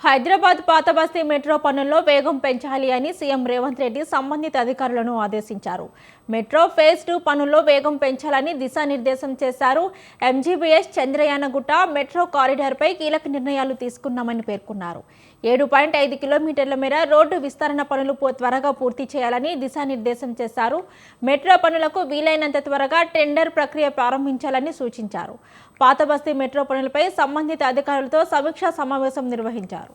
హైదరాబాద్ పాత బస్తీ మెట్రో పనుల్లో వేగం పెంచాలి అని సీఎం రేవంత్ రెడ్డి సంబంధిత అధికారులను ఆదేశించారు. మెట్రో ఫేజ్ 2 పనుల్లో వేగం పెంచాలని దిశానిర్దేశం చేశారు. ఎంజీబీఎస్ చంద్రయానగుట్ట మెట్రో కారిడార్పై కీలక నిర్ణయాలు తీసుకున్నామని పేర్కొన్నారు. 7.5 కిలోమీటర్ల మేర రోడ్డు విస్తరణ పనులు త్వరగా పూర్తి చేయాలని దిశానిర్దేశం చేశారు. మెట్రో పనులకు వీలైనంత త్వరగా టెండర్ ప్రక్రియ ప్రారంభించాలని సూచించారు. పాత బస్తీ మెట్రో పనులపై సంబంధిత అధికారులతో సమీక్షా సమావేశం నిర్వహించారు.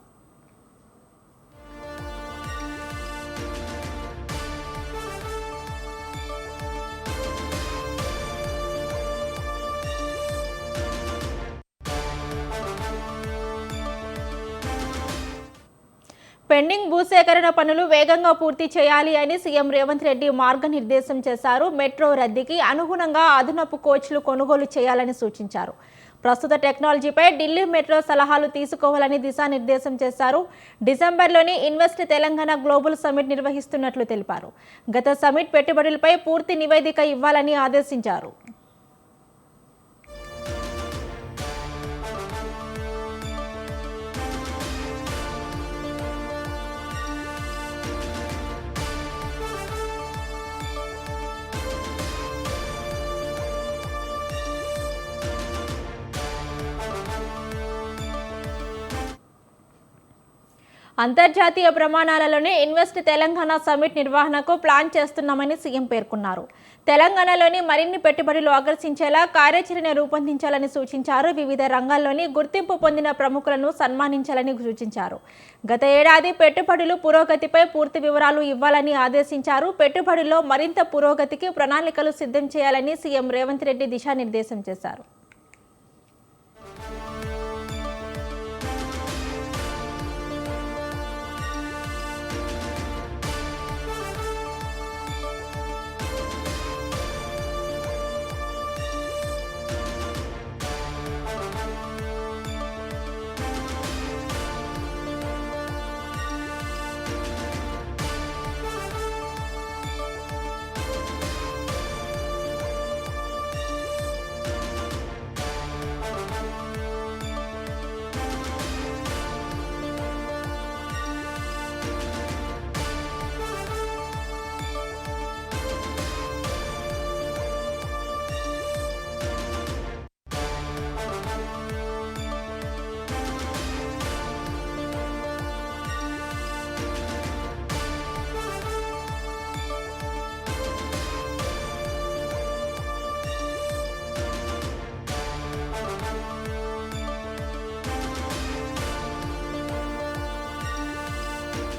పెండింగ్ భూసేకరణ పనులు వేగంగా పూర్తి చేయాలి అని సీఎం రేవంత్ రెడ్డి మార్గనిర్దేశం చేశారు. మెట్రో రద్దీకి అనుగుణంగా అదనపు కోచ్లు కొనుగోలు చేయాలని సూచించారు. ప్రస్తుత టెక్నాలజీపై ఢిల్లీ మెట్రో సలహాలు తీసుకోవాలని దిశానిర్దేశం చేశారు. డిసెంబర్లోని ఇన్వెస్ట్ తెలంగాణ గ్లోబల్ సమిట్ నిర్వహిస్తున్నట్లు తెలిపారు. గత సమిట్ పెట్టుబడులపై పూర్తి నివేదిక ఇవ్వాలని ఆదేశించారు. అంతర్జాతీయ ప్రమాణాలలోనే ఇన్వెస్ట్ తెలంగాణ సమిట్ నిర్వహణకు ప్లాన్ చేస్తున్నామని సీఎం పేర్కొన్నారు. తెలంగాణలోని మరిన్ని పెట్టుబడులు ఆకర్షించేలా కార్యాచరణ రూపొందించాలని సూచించారు. వివిధ రంగాల్లోని గుర్తింపు పొందిన ప్రముఖులను సన్మానించాలని సూచించారు. గత ఏడాది పెట్టుబడులు పురోగతిపై పూర్తి వివరాలు ఇవ్వాలని ఆదేశించారు. పెట్టుబడుల్లో మరింత పురోగతికి ప్రణాళికలు సిద్ధం చేయాలని సీఎం రేవంత్ రెడ్డి దిశానిర్దేశం చేశారు.